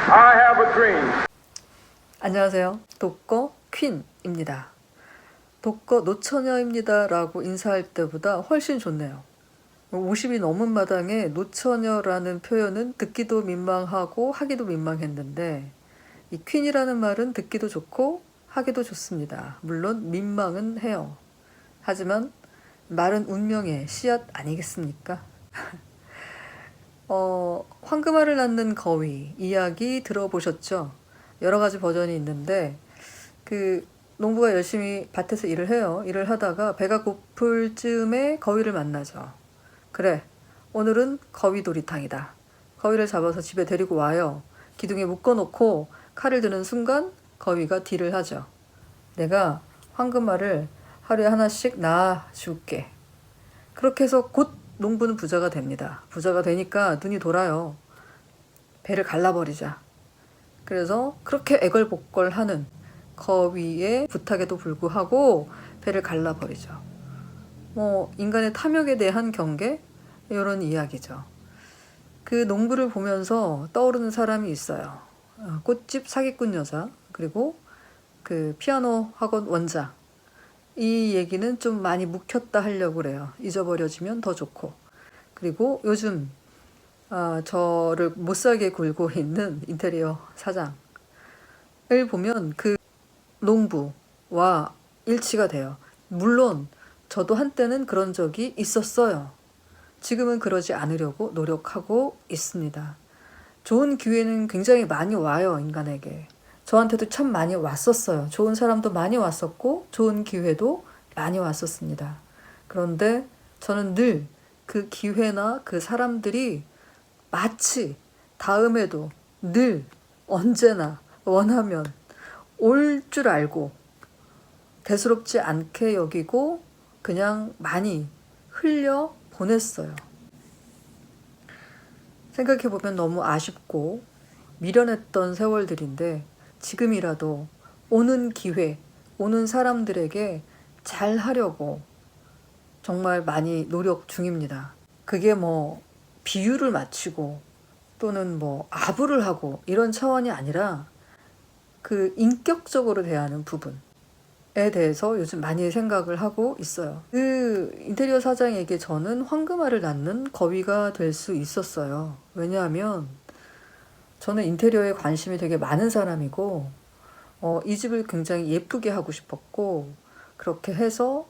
I have a dream. 안녕하세요. 독거 퀸입니다. 독거 노처녀입니다 라고 인사할 때보다 훨씬 좋네요. 50이 넘은 마당에 노처녀라는 표현은 듣기도 민망하고 하기도 민망했는데 이 퀸이라는 말은 듣기도 좋고 하기도 좋습니다. 물론 민망은 해요. 하지만 말은 운명의 씨앗 아니겠습니까? 황금알을 낳는 거위 이야기 들어보셨죠? 여러 가지 버전이 있는데 농부가 열심히 밭에서 일을 해요. 일을 하다가 배가 고플 즈음에 거위를 만나죠. 그래, 오늘은 거위도리탕이다. 거위를 잡아서 집에 데리고 와요. 기둥에 묶어놓고 칼을 드는 순간 거위가 딜을 하죠. 내가 황금알을 하루에 하나씩 낳아줄게. 그렇게 해서 곧 농부는 부자가 됩니다. 부자가 되니까 눈이 돌아요. 배를 갈라버리자. 그래서 그렇게 애걸복걸하는 거위의 부탁에도 불구하고 배를 갈라버리죠. 인간의 탐욕에 대한 경계? 이런 이야기죠. 그 농부를 보면서 떠오르는 사람이 있어요. 꽃집 사기꾼 여자, 그리고 그 피아노 학원 원장. 이 얘기는 좀 많이 묵혔다 하려고 그래요. 잊어버려지면 더 좋고. 그리고 요즘 저를 못살게 굴고 있는 인테리어 사장을 보면 그 농부와 일치가 돼요. 물론 저도 한때는 그런 적이 있었어요. 지금은 그러지 않으려고 노력하고 있습니다. 좋은 기회는 굉장히 많이 와요, 인간에게. 저한테도 참 많이 왔었어요. 좋은 사람도 많이 왔었고 좋은 기회도 많이 왔었습니다. 그런데 저는 늘 그 기회나 그 사람들이 마치 다음에도 늘 언제나 원하면 올 줄 알고 대수롭지 않게 여기고 그냥 많이 흘려 보냈어요. 생각해보면 너무 아쉽고 미련했던 세월들인데 지금이라도 오는 기회, 오는 사람들에게 잘 하려고 정말 많이 노력 중입니다. 그게 비유를 맞추고 또는 아부를 하고 이런 차원이 아니라 그 인격적으로 대하는 부분에 대해서 요즘 많이 생각을 하고 있어요. 그 인테리어 사장에게 저는 황금알을 낳는 거위가 될 수 있었어요. 왜냐하면 저는 인테리어에 관심이 되게 많은 사람이고 이 집을 굉장히 예쁘게 하고 싶었고 그렇게 해서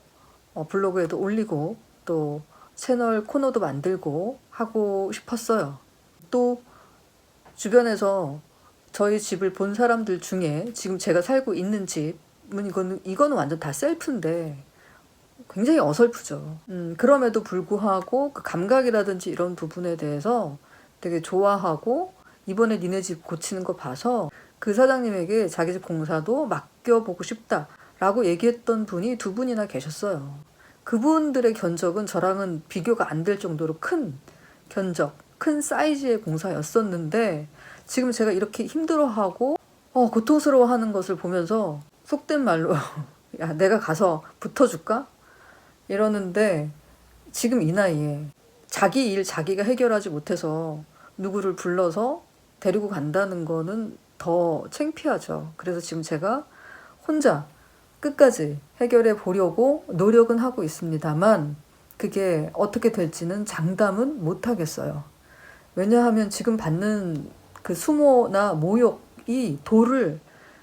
블로그에도 올리고 또 채널 코너도 만들고 하고 싶었어요. 또 주변에서 저희 집을 본 사람들 중에 지금 제가 살고 있는 집은 이거는 완전 다 셀프인데 굉장히 어설프죠. 그럼에도 불구하고 그 감각이라든지 이런 부분에 대해서 되게 좋아하고 이번에 니네 집 고치는 거 봐서 그 사장님에게 자기 집 공사도 맡겨보고 싶다라고 얘기했던 분이 두 분이나 계셨어요. 그분들의 견적은 저랑은 비교가 안 될 정도로 큰 견적, 큰 사이즈의 공사였었는데 지금 제가 이렇게 힘들어하고 고통스러워하는 것을 보면서 속된 말로 야, 내가 가서 붙어줄까? 이러는데 지금 이 나이에 자기 일 자기가 해결하지 못해서 누구를 불러서 데리고 간다는 거는 더 창피하죠. 그래서 지금 제가 혼자 끝까지 해결해 보려고 노력은 하고 있습니다만 그게 어떻게 될지는 장담은 못 하겠어요. 왜냐하면 지금 받는 그 수모나 모욕이 도를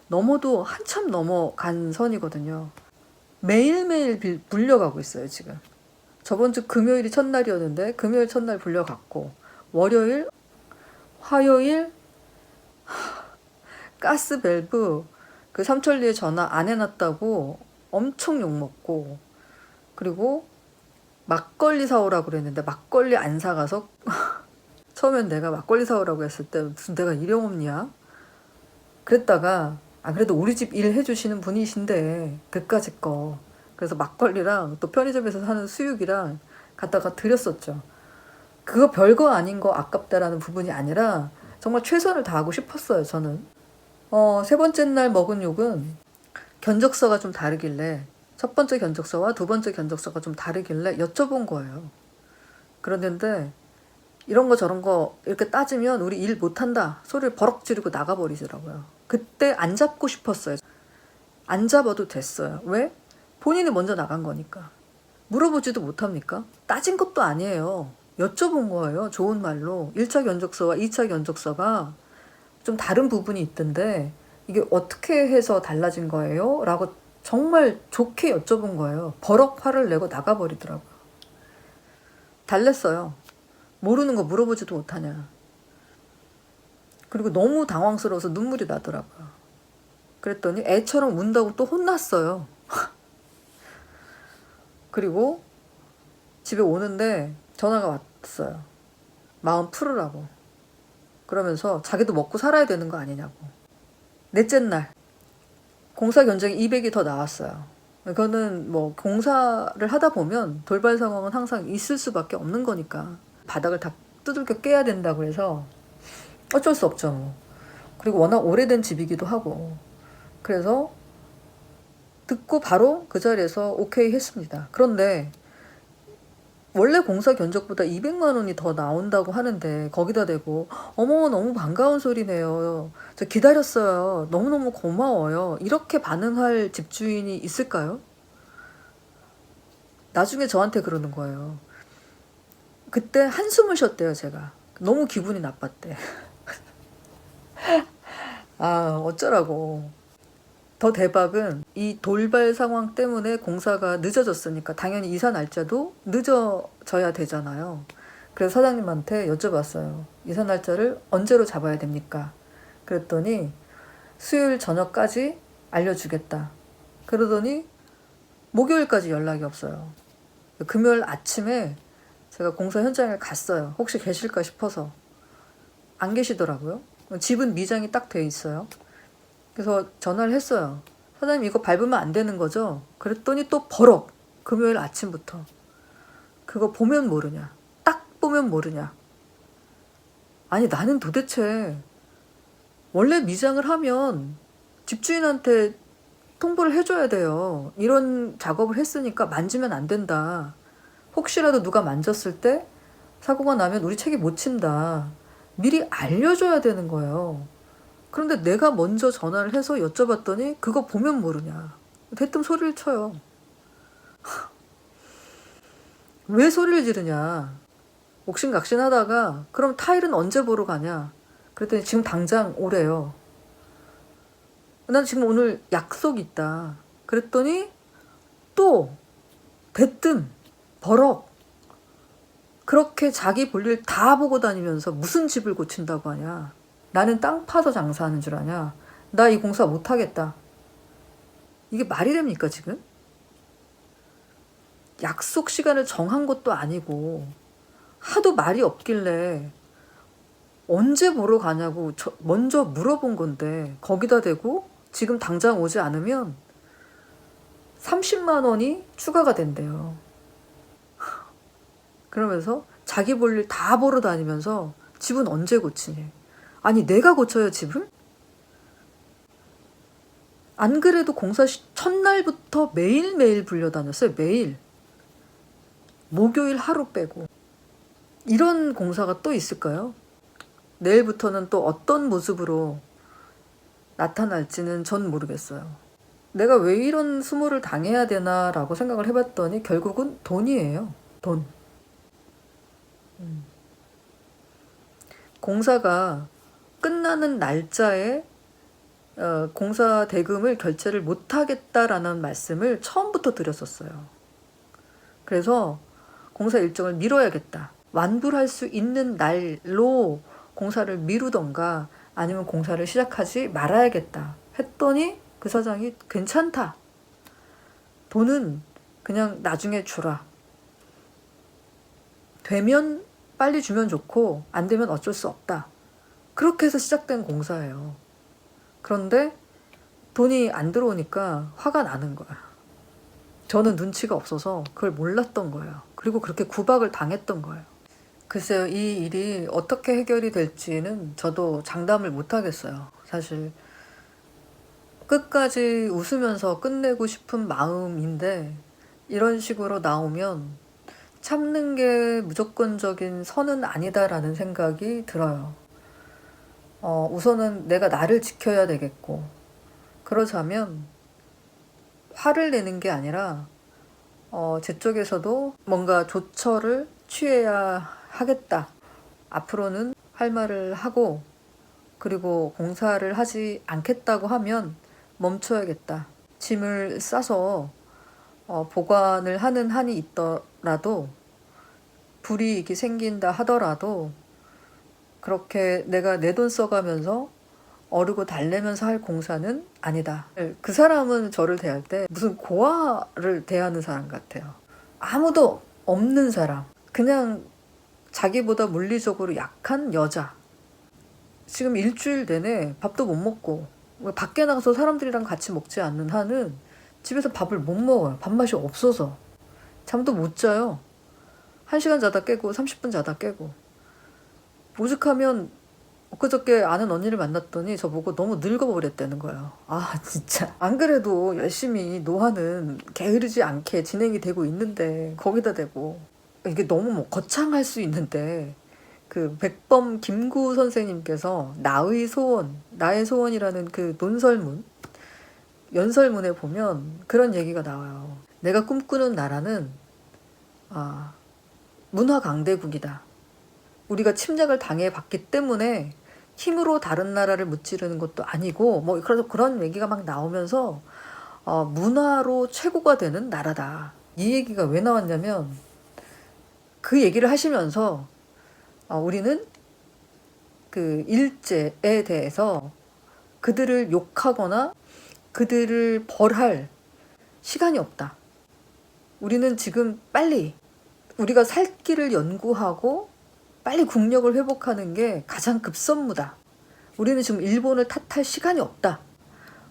넘어도 한참 넘어간 선이거든요. 매일매일 불려가고 있어요, 지금. 저번 주 금요일이 첫날이었는데 금요일 첫날 불려갔고 월요일, 화요일 가스밸브 그 삼천리에 전화 안 해놨다고 엄청 욕먹고 그리고 막걸리 사오라고 그랬는데 막걸리 안 사가서 처음엔 내가 막걸리 사오라고 했을 때 무슨 내가 일용없냐? 그랬다가 그래도 우리 집 일 해주시는 분이신데 그까짓 거 그래서 막걸리랑 또 편의점에서 사는 수육이랑 갖다가 드렸었죠. 그거 별거 아닌 거 아깝다라는 부분이 아니라 정말 최선을 다하고 싶었어요. 저는 세 번째 날 먹은 욕은 견적서가 좀 다르길래 첫 번째 견적서와 두 번째 견적서가 좀 다르길래 여쭤본 거예요. 그랬는데 이런 거 저런 거 이렇게 따지면 우리 일 못한다 소리를 버럭 지르고 나가버리더라고요. 그때 안 잡고 싶었어요. 안 잡아도 됐어요. 왜? 본인이 먼저 나간 거니까. 물어보지도 못합니까? 따진 것도 아니에요. 여쭤본 거예요. 좋은 말로. 1차 견적서와 2차 견적서가 좀 다른 부분이 있던데 이게 어떻게 해서 달라진 거예요? 라고 정말 좋게 여쭤본 거예요. 버럭 화를 내고 나가버리더라고요. 달랬어요. 모르는 거 물어보지도 못하냐. 그리고 너무 당황스러워서 눈물이 나더라고요. 그랬더니 애처럼 운다고 또 혼났어요. 그리고 집에 오는데 전화가 왔어요. 마음 풀으라고. 그러면서 자기도 먹고 살아야 되는 거 아니냐고. 넷째 날 공사 견적이 200이 더 나왔어요. 이거는 뭐 공사를 하다 보면 돌발 상황은 항상 있을 수밖에 없는 거니까 바닥을 다 두들겨 깨야 된다고 해서 어쩔 수 없죠. 뭐. 그리고 워낙 오래된 집이기도 하고 그래서 듣고 바로 그 자리에서 오케이 했습니다. 그런데 원래 공사 견적보다 200만 원이 더 나온다고 하는데 거기다 대고 어머 너무 반가운 소리네요. 저 기다렸어요. 너무너무 고마워요. 이렇게 반응할 집주인이 있을까요? 나중에 저한테 그러는 거예요. 그때 한숨을 쉬었대요, 제가. 너무 기분이 나빴대. 아, 어쩌라고. 더 대박은 이 돌발 상황 때문에 공사가 늦어졌으니까 당연히 이사 날짜도 늦어져야 되잖아요. 그래서 사장님한테 여쭤봤어요. 이사 날짜를 언제로 잡아야 됩니까? 그랬더니 수요일 저녁까지 알려주겠다. 그러더니 목요일까지 연락이 없어요. 금요일 아침에 제가 공사 현장에 갔어요. 혹시 계실까 싶어서. 안 계시더라고요. 집은 미장이 딱 돼 있어요. 그래서 전화를 했어요. 사장님 이거 밟으면 안 되는 거죠? 그랬더니 또 버럭 금요일 아침부터 그거 보면 모르냐. 딱 보면 모르냐. 아니 나는 도대체 원래 미장을 하면 집주인한테 통보를 해줘야 돼요. 이런 작업을 했으니까 만지면 안 된다. 혹시라도 누가 만졌을 때 사고가 나면 우리 책임 못 진다. 미리 알려줘야 되는 거예요. 그런데 내가 먼저 전화를 해서 여쭤봤더니 그거 보면 모르냐. 대뜸 소리를 쳐요. 왜 소리를 지르냐. 옥신각신하다가 그럼 타일은 언제 보러 가냐. 그랬더니 지금 당장 오래요. 난 지금 오늘 약속 있다. 그랬더니 또 대뜸 버럭 그렇게 자기 볼일 다 보고 다니면서 무슨 집을 고친다고 하냐. 나는 땅 파서 장사하는 줄 아냐. 나 이 공사 못하겠다. 이게 말이 됩니까 지금? 약속 시간을 정한 것도 아니고 하도 말이 없길래 언제 보러 가냐고 먼저 물어본 건데 거기다 대고 지금 당장 오지 않으면 30만 원이 추가가 된대요. 그러면서 자기 볼일 다 보러 다니면서 집은 언제 고치니? 아니 내가 고쳐요 집을? 안 그래도 공사 첫날부터 매일매일 불려다녔어요. 매일. 목요일 하루 빼고. 이런 공사가 또 있을까요? 내일부터는 또 어떤 모습으로 나타날지는 전 모르겠어요. 내가 왜 이런 수모를 당해야 되나라고 생각을 해봤더니 결국은 돈이에요. 돈. 공사가 끝나는 날짜에 공사 대금을 결제를 못하겠다라는 말씀을 처음부터 드렸었어요. 그래서 공사 일정을 미뤄야겠다. 완불할 수 있는 날로 공사를 미루던가 아니면 공사를 시작하지 말아야겠다 했더니 그 사장이 괜찮다. 돈은 그냥 나중에 주라. 되면 빨리 주면 좋고 안 되면 어쩔 수 없다. 그렇게 해서 시작된 공사예요. 그런데 돈이 안 들어오니까 화가 나는 거야. 저는 눈치가 없어서 그걸 몰랐던 거예요. 그리고 그렇게 구박을 당했던 거예요. 글쎄요, 이 일이 어떻게 해결이 될지는 저도 장담을 못 하겠어요. 사실 끝까지 웃으면서 끝내고 싶은 마음인데 이런 식으로 나오면 참는 게 무조건적인 선은 아니다라는 생각이 들어요. 우선은 내가 나를 지켜야 되겠고, 그러자면 화를 내는 게 아니라 제 쪽에서도 뭔가 조처를 취해야 하겠다. 앞으로는 할 말을 하고, 그리고 공사를 하지 않겠다고 하면 멈춰야겠다. 짐을 싸서 보관을 하는 한이 있더라도, 불이익이 생긴다 하더라도 그렇게 내가 내 돈 써가면서 어르고 달래면서 할 공사는 아니다. 그 사람은 저를 대할 때 무슨 고아를 대하는 사람 같아요. 아무도 없는 사람, 그냥 자기보다 물리적으로 약한 여자. 지금 일주일 내내 밥도 못 먹고 밖에 나가서 사람들이랑 같이 먹지 않는 한은 집에서 밥을 못 먹어요. 밥맛이 없어서. 잠도 못 자요. 1시간 자다 깨고 30분 자다 깨고. 오죽하면 엊그저께 아는 언니를 만났더니 저보고 너무 늙어버렸다는 거예요. 아 진짜. 안 그래도 열심히 노화는 게으르지 않게 진행이 되고 있는데 거기다 대고 이게 너무 뭐 거창할 수 있는데, 그 백범 김구 선생님께서 나의 소원이라는 그 연설문에 보면 그런 얘기가 나와요. 내가 꿈꾸는 나라는 문화 강대국이다. 우리가 침략을 당해봤기 때문에 힘으로 다른 나라를 무찌르는 것도 아니고, 뭐 그런 얘기가 막 나오면서 문화로 최고가 되는 나라다. 이 얘기가 왜 나왔냐면, 그 얘기를 하시면서 우리는 그 일제에 대해서 그들을 욕하거나 그들을 벌할 시간이 없다. 우리는 지금 빨리 우리가 살 길을 연구하고 빨리 국력을 회복하는 게 가장 급선무다. 우리는 지금 일본을 탓할 시간이 없다.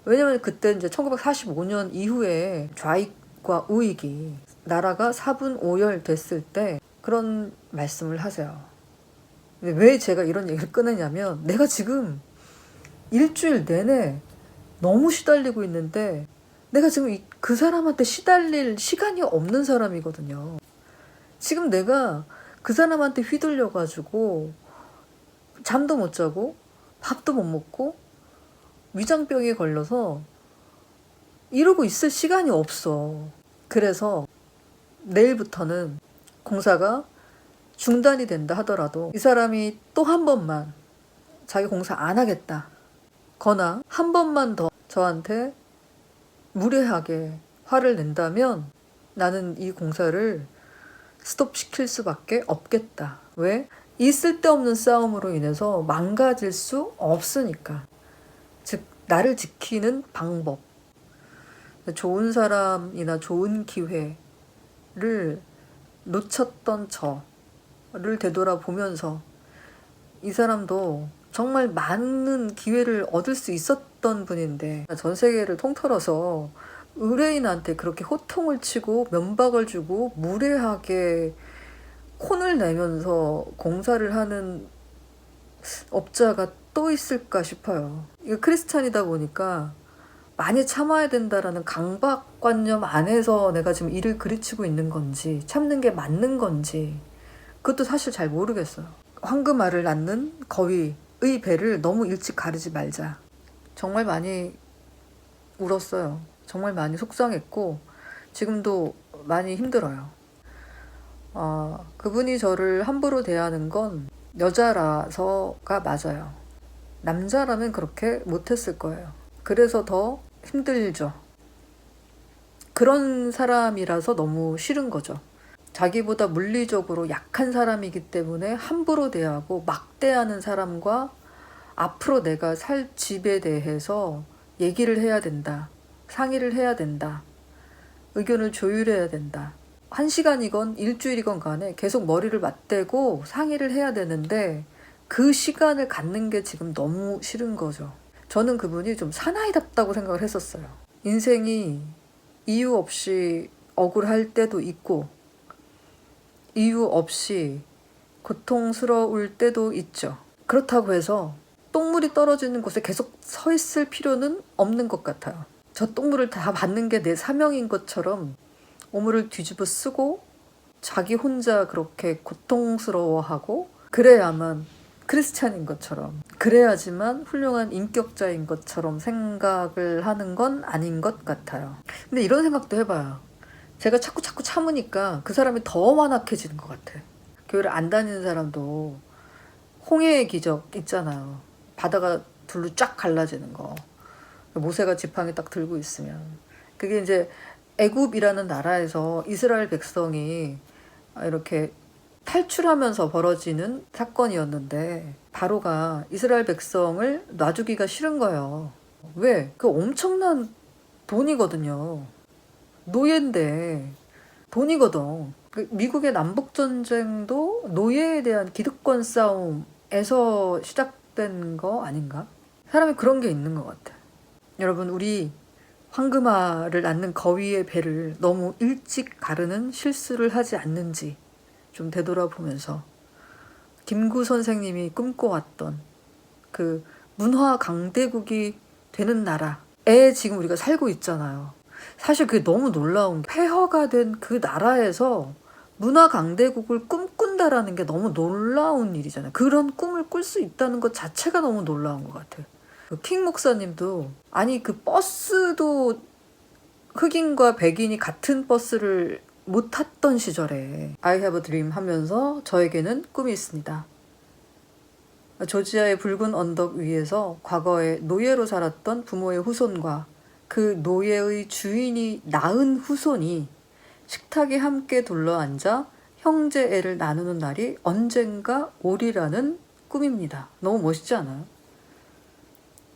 왜냐면 그때 이제 1945년 이후에 좌익과 우익이 나라가 4분 5열 됐을 때 그런 말씀을 하세요. 근데 왜 제가 이런 얘기를 꺼내냐면, 내가 지금 일주일 내내 너무 시달리고 있는데 내가 지금 그 사람한테 시달릴 시간이 없는 사람이거든요. 지금 내가 그 사람한테 휘둘려가지고 잠도 못 자고 밥도 못 먹고 위장병에 걸려서 이러고 있을 시간이 없어. 그래서 내일부터는 공사가 중단이 된다 하더라도 이 사람이 또 한 번만 자기 공사 안 하겠다 거나 한 번만 더 저한테 무례하게 화를 낸다면 나는 이 공사를 스톱시킬 수밖에 없겠다. 왜? 이 쓸데없는 싸움으로 인해서 망가질 수 없으니까. 즉 나를 지키는 방법. 좋은 사람이나 좋은 기회를 놓쳤던 저를 되돌아보면서 이 사람도 정말 많은 기회를 얻을 수 있었던 분인데 전 세계를 통틀어서 의뢰인한테 그렇게 호통을 치고 면박을 주고 무례하게 콘을 내면서 공사를 하는 업자가 또 있을까 싶어요. 이거 크리스찬이다 보니까 많이 참아야 된다라는 강박관념 안에서 내가 지금 일을 그르치고 있는 건지 참는 게 맞는 건지 그것도 사실 잘 모르겠어요. 황금알을 낳는 거위의 배를 너무 일찍 가르지 말자. 정말 많이 울었어요. 정말 많이 속상했고 지금도 많이 힘들어요. 그분이 저를 함부로 대하는 건 여자라서가 맞아요. 남자라면 그렇게 못했을 거예요. 그래서 더 힘들죠. 그런 사람이라서 너무 싫은 거죠. 자기보다 물리적으로 약한 사람이기 때문에 함부로 대하고 막대하는 사람과 앞으로 내가 살 집에 대해서 얘기를 해야 된다. 상의를 해야 된다. 의견을 조율해야 된다. 1시간이건 일주일이건 간에 계속 머리를 맞대고 상의를 해야 되는데 그 시간을 갖는 게 지금 너무 싫은 거죠. 저는 그분이 좀 사나이답다고 생각을 했었어요. 인생이 이유 없이 억울할 때도 있고 이유 없이 고통스러울 때도 있죠. 그렇다고 해서 똥물이 떨어지는 곳에 계속 서 있을 필요는 없는 것 같아요. 저 똥물을 다 받는 게 내 사명인 것처럼 오물을 뒤집어 쓰고 자기 혼자 그렇게 고통스러워하고 그래야만 크리스찬인 것처럼, 그래야지만 훌륭한 인격자인 것처럼 생각을 하는 건 아닌 것 같아요. 근데 이런 생각도 해봐요. 제가 자꾸 참으니까 그 사람이 더 완악해지는 것 같아. 교회를 안 다니는 사람도 홍해의 기적 있잖아요. 바다가 둘로 쫙 갈라지는 거. 모세가 지팡이 딱 들고 있으면. 그게 이제 애굽이라는 나라에서 이스라엘 백성이 이렇게 탈출하면서 벌어지는 사건이었는데 바로가 이스라엘 백성을 놔주기가 싫은 거예요. 왜? 그 엄청난 돈이거든요. 노예인데 돈이거든. 미국의 남북전쟁도 노예에 대한 기득권 싸움에서 시작된 거 아닌가? 사람이 그런 게 있는 것 같아. 여러분, 우리 황금알을 낳는 거위의 배를 너무 일찍 가르는 실수를 하지 않는지 좀 되돌아보면서 김구 선생님이 꿈꿔왔던 그 문화 강대국이 되는 나라에 지금 우리가 살고 있잖아요. 사실 그게 너무 놀라운 게 폐허가 된 그 나라에서 문화 강대국을 꿈꾼다라는 게 너무 놀라운 일이잖아요. 그런 꿈을 꿀 수 있다는 것 자체가 너무 놀라운 것 같아요. 킹 목사님도 아니 그 버스도 흑인과 백인이 같은 버스를 못 탔던 시절에 I have a dream 하면서 저에게는 꿈이 있습니다. 조지아의 붉은 언덕 위에서 과거에 노예로 살았던 부모의 후손과 그 노예의 주인이 낳은 후손이 식탁에 함께 둘러앉아 형제애를 나누는 날이 언젠가 오리라는 꿈입니다. 너무 멋있지 않아요?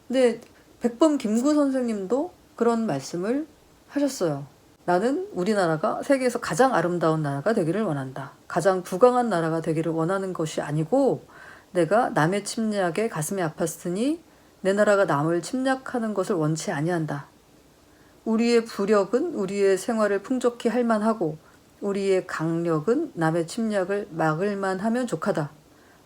근데 백범 김구 선생님도 그런 말씀을 하셨어요. 나는 우리나라가 세계에서 가장 아름다운 나라가 되기를 원한다. 가장 부강한 나라가 되기를 원하는 것이 아니고 내가 남의 침략에 가슴이 아팠으니 내 나라가 남을 침략하는 것을 원치 아니한다. 우리의 부력은 우리의 생활을 풍족히 할 만하고 우리의 강력은 남의 침략을 막을 만하면 족하다.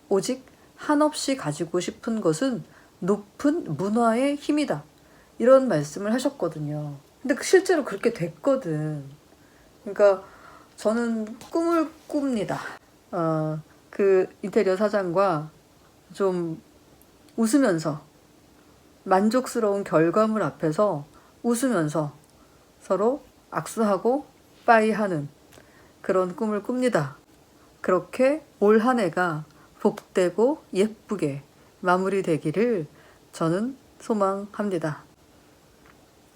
오직 한없이 가지고 싶은 것은 높은 문화의 힘이다. 이런 말씀을 하셨거든요. 근데 실제로 그렇게 됐거든. 그러니까 저는 꿈을 꿉니다. 그 인테리어 사장과 좀 웃으면서 만족스러운 결과물 앞에서 웃으면서 서로 악수하고 빠이하는 그런 꿈을 꿉니다. 그렇게 올 한 해가 복되고 예쁘게 마무리되기를 저는 소망합니다.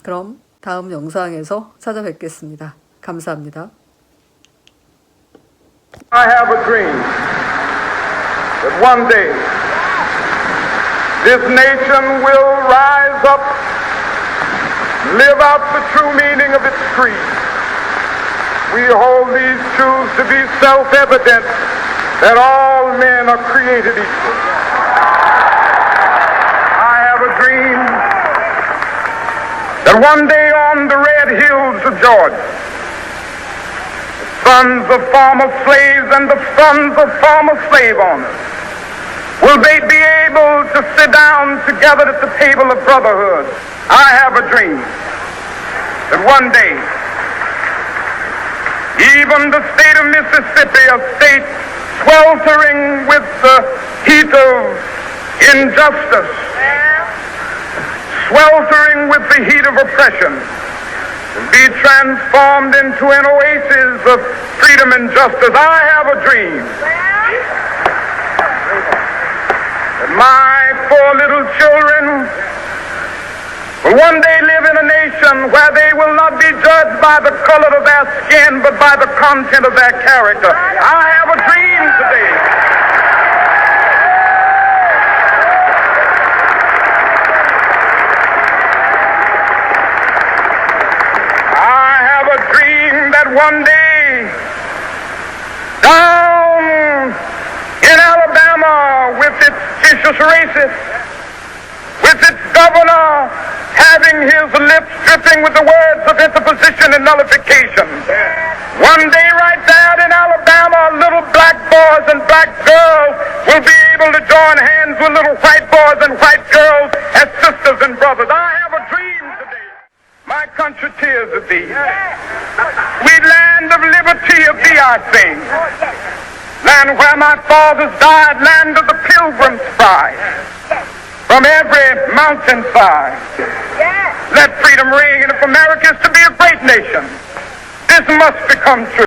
그럼 다음 영상에서 찾아뵙겠습니다. 감사합니다. I have a dream that one day this nation will rise up, live out the true meaning of its creed. We hold these truths to be self-evident that all men are created equal. I have a dream that one day on the red hills of Georgia, the sons of former slaves and the sons of former slave owners will they be able to sit down together at the table of brotherhood. I have a dream that one day even the state of Mississippi, a state sweltering with the heat of injustice, sweltering with the heat of oppression, will be transformed into an oasis of freedom and justice. I have a dream that my 4 little children will one day live in a nation where they will not be judged by the color of their skin, but by the content of their character. I have a dream today. I have a dream that one day, down in Alabama, with its vicious racists, with its governor having his lips dripping with the words of interposition and nullification. One day right there in Alabama, little black boys and black girls will be able to join hands with little white boys and white girls as sisters and brothers. I have a dream today. My country tears of thee. Sweet land of liberty of thee. I sing. Land where my fathers died, land of the Pilgrim's pride. From every mountainside, let freedom ring. And if America is to be a great nation, this must become true.